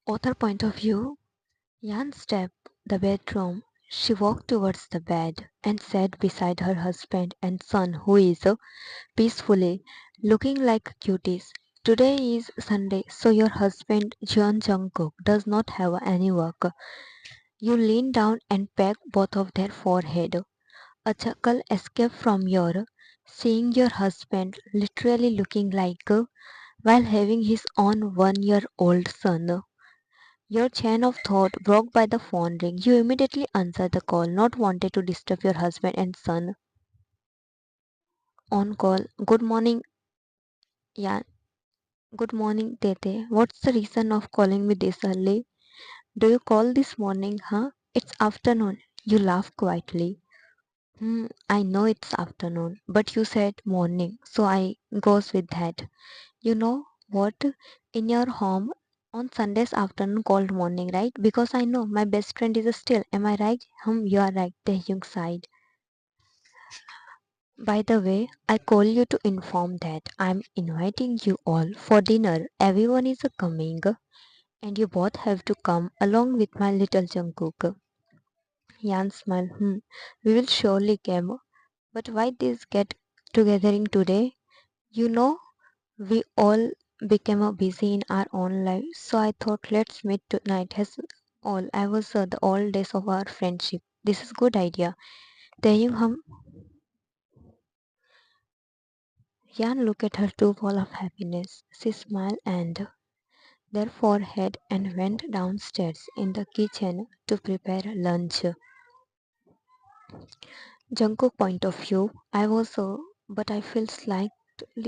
Author point of view. Yan stepped the bedroom. She walked towards the bed and sat beside her husband and son, who is peacefully looking like cuties. Today is Sunday, so your husband Jungkook does not have any work. You lean down and peck both of their forehead. A chuckle escaped from your seeing your husband literally looking like while having his own 1 year old son. Your chain of thought broke by the phone ring. You immediately answered the call, not wanting to disturb your husband and son. On call. Good morning, yeah. Good morning, Tete. What's the reason of calling me this early? Do you call this morning, huh? It's afternoon. You laugh quietly. I know it's afternoon, but you said morning, so I goes with that. You know what? In your home on Sundays afternoon called morning, right? Because I know my best friend is still. Am I right? You are right. Taehyung sighed. By the way, I call you to inform that I'm inviting you all for dinner. Everyone is coming, and you both have to come along with my little Jungkook. Yan smiled. We will surely come. But why this get togethering today? You know, we all became busy in our own lives, so I thought let's meet tonight as all. I was the old days of our friendship. This is good idea. Taehyung Yan looked at her two ball of happiness. She smiled and their forehead and went downstairs in the kitchen to prepare lunch. Jungkook point of view, I was but I feel slightly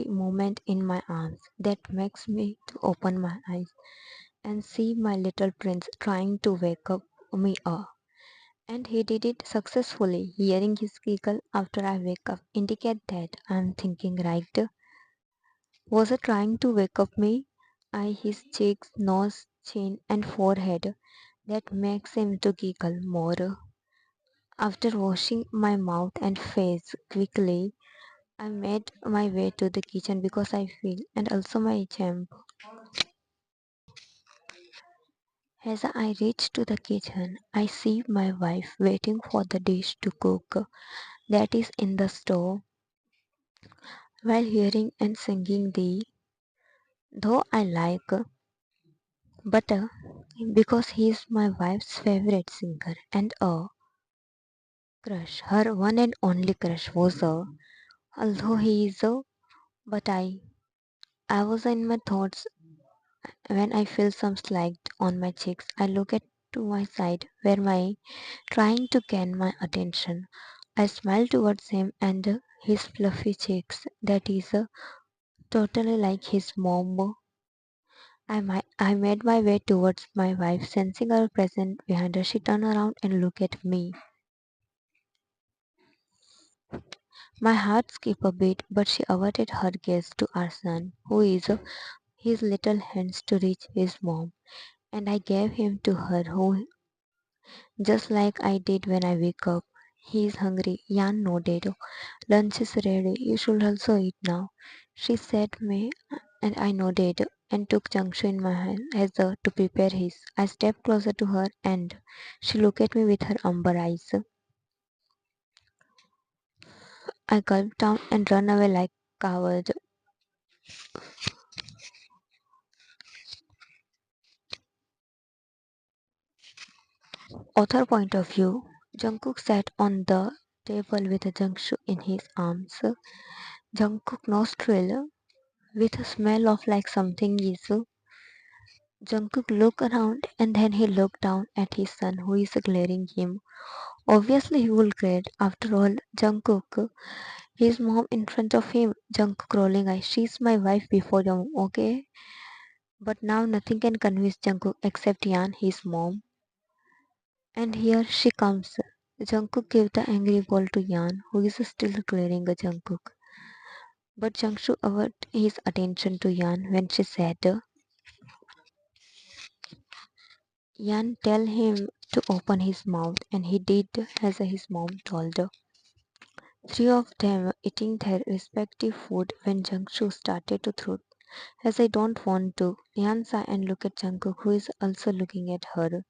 movement in my arms that makes me to open my eyes and see my little prince trying to wake up me up. And he did it successfully. Hearing his giggle after I wake up indicate that I'm thinking right. Was he trying to wake up me? I his cheeks, nose, chin and forehead that makes him to giggle more. After washing my mouth and face quickly, I made my way to the kitchen because I feel and also my champ. As I reach to the kitchen, I see my wife waiting for the dish to cook that is in the stove while hearing and singing the though I like butter because he is my wife's favorite singer and a crush. Her one and only crush was a although he is a but I was in my thoughts when I feel some slight on my cheeks. I look at to my side where my trying to gain my attention. I smile towards him and his fluffy cheeks that is totally like his mom. I made my way towards my wife, sensing her presence behind her. She turned around and looked at me. My heart skipped a beat, but she averted her gaze to our son, who is his little hands to reach his mom, and I gave him to her, who just like I did when I wake up. He is hungry. Yan nodded. Lunch is ready. You should also eat now. She said me, and I nodded and took Changshu in my hand as though to prepare his. I stepped closer to her and she looked at me with her umber eyes. I gulped down and ran away like coward. Author point of view. Jungkook sat on the table with a Changshu in his arms. Jungkook nostril with a smell of like something is. Jungkook looked around and then he looked down at his son who is glaring him. Obviously he will grade. After all, Jungkook, his mom in front of him. Jungkook rolling eyes. She's my wife before your mom, okay? But now nothing can convince Jungkook except Yan, his mom. And here she comes. Jungkook gave the angry ball to Yan, who is still glaring at Jungkook. But Jungkook averted his attention to Yan when she said, Yan, tell him to open his mouth, and he did as his mom told. Three of them eating their respective food when Jungkook started to throw. As I don't want to. Yan sigh and look at Jungkook, who is also looking at her.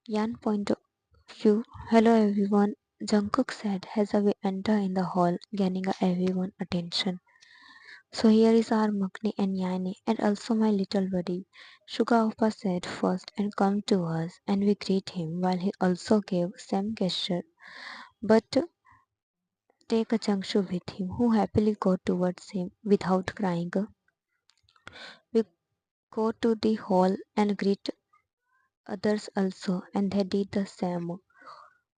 Yan point of view. Hello everyone. Jungkook said as we enter in the hall, gaining everyone attention. So here is our Makni and Yani, and also my little buddy. Suga Oppa said first and come to us, and we greet him while he also gave same gesture. But take a Changshu with him, who happily go towards him without crying. We go to the hall and greet others also, and they did the same.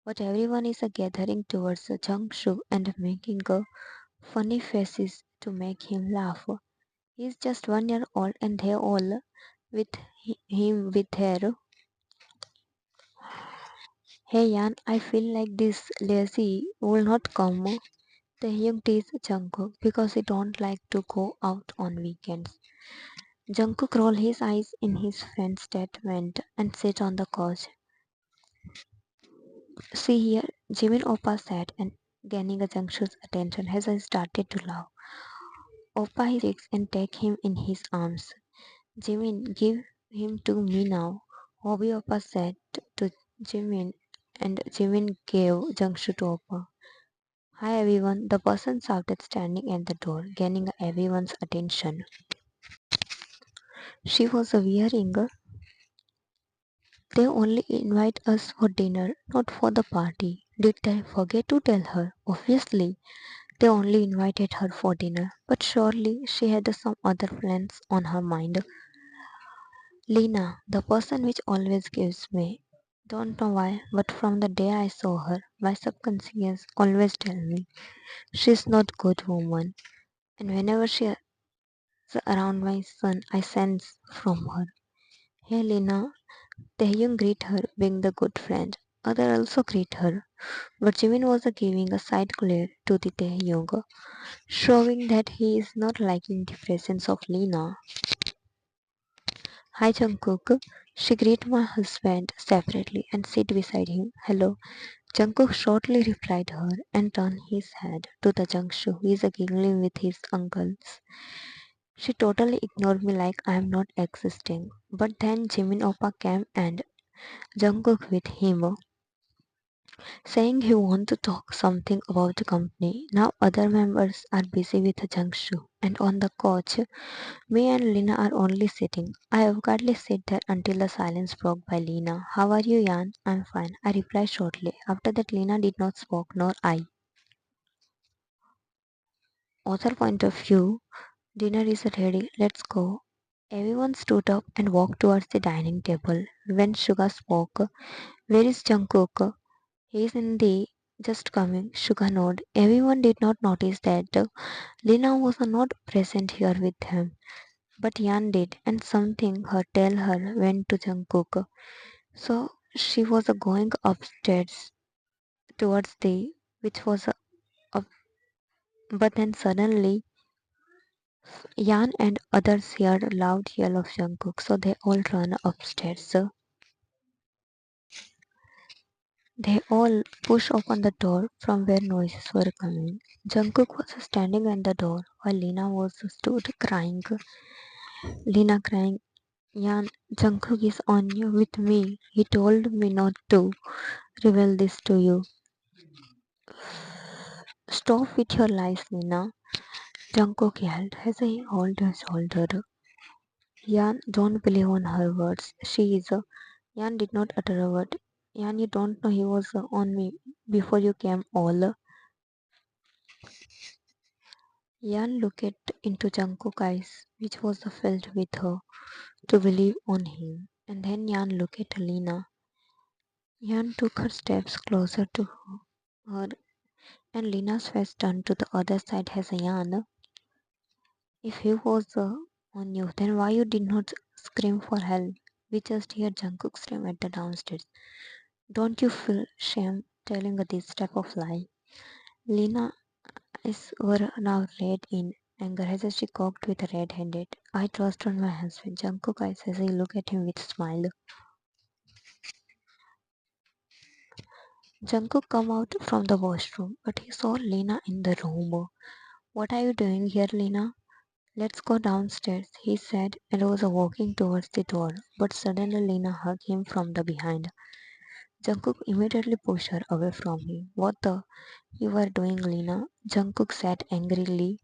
But everyone is gathering towards Changshu and making funny faces to make him laugh. He is just 1 year old, and they all with him with her. Hey Yan, I feel like this lazy will not come. Taehyung teased Jungkook because he don't like to go out on weekends. Jungkook rolled his eyes in his friend's statement and sat on the couch. See here, Jimin Oppa sat and gaining a Jungkook's attention as I started to laugh. Oppa he takes and take him in his arms. Jimin, give him to me now. Hobby Oppa said to Jimin, and Jimin gave Jungkook to Oppa. Hi everyone, the person shouted standing at the door, gaining everyone's attention. She was wearing. They only invite us for dinner, not for the party. Did I forget to tell her? Obviously, they only invited her for dinner, but surely she had some other plans on her mind. Lena, the person which always gives me. Don't know why, but from the day I saw her, my subconscious always tell me she's not good woman. And whenever she's around my son, I sense from her. Hey Lena, Taehyung greet her, being the good friend. Other also greet her, but Jimin was giving a side glare to the Taehyung, showing that he is not liking the presence of Lena. Hi Jungkook. She greet my husband separately and sit beside him. Hello. Jungkook shortly replied her and turned his head to the Jungshu, who is giggling with his uncles. She totally ignored me like I am not existing. But then Jimin Oppa came and Jungkook with him, saying he want to talk something about the company. Now other members are busy with Jungshu, and on the couch, me and Lina are only sitting. I awkwardly sit there until the silence broke by Lina. How are you, Jan? I'm fine. I replied shortly. After that, Lina did not speak, nor I. Author point of view, dinner is ready. Let's go. Everyone stood up and walked towards the dining table. When Suga spoke, where is Jungkook? He is in the just coming. Suga nodded. Everyone did not notice that Lina was not present here with him. But Yan did, and something her tell her went to Jungkook. So she was going upstairs towards the which was up, but then suddenly Yan and others heard a loud yell of Jungkook, so they all ran upstairs. So they all pushed open the door from where noises were coming. Jungkook was standing at the door while Lena was stood crying. Lena crying, Yan, Jungkook is on you with me. He told me not to reveal this to you. Stop with your lies, Lena. Jungkook yelled as he held her shoulder. Yan, don't believe on her words. She is a. Yan did not utter a word. Yan, you don't know he was on me before you came all. Yan looked into Jungkook's eyes, which was filled with her, to believe on him. And then Yan looked at Lena. Yan took her steps closer to her, and Lena's face turned to the other side as Yan. If he was on you, then why you did not scream for help? We just heard Jungkook scream at the downstairs. Don't you feel shame telling this type of lie? Lena eyes were now red in anger as she cocked with a red-handed. I trust on my husband. Jungkook eyes as he looked at him with a smile. Jungkook come out from the washroom, but he saw Lena in the room. What are you doing here, Lena? Let's go downstairs, he said and was walking towards the door, but suddenly Lena hugged him from the behind. Jungkook immediately pushed her away from him. What the you are doing, Lena? Jungkook said angrily.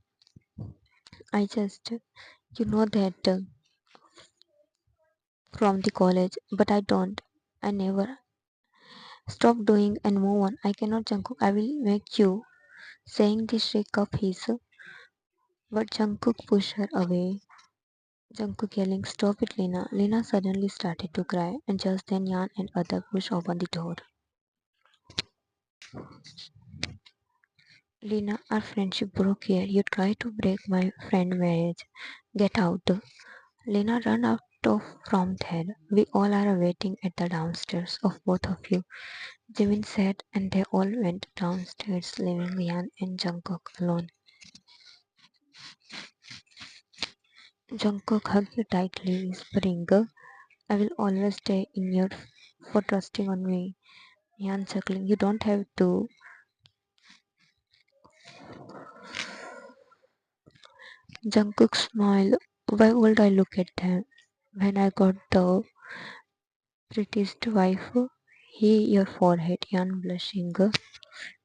I just, you know that from the college, but I don't. I never. Stop doing and move on. I cannot, Jungkook. I will make you. Saying the shake up his, but Jungkook pushed her away. Jungkook yelling, "Stop it, Lena!" Lena suddenly started to cry, and just then Yan and other pushed open the door. Lena, our friendship broke here. You try to break my friend marriage. Get out. Lena ran out of from there. We all are waiting at the downstairs of both of you. Jimin said, and they all went downstairs, leaving Yan and Jungkook alone. Jungkook hugged you tightly, whispering, I will always stay in your for trusting on me. Yan chuckling, you don't have to. Jungkook smiled. Why would I look at them when I got the prettiest wife? He your forehead, Yan blushing.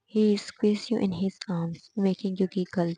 He squeezed you in his arms, making you giggle.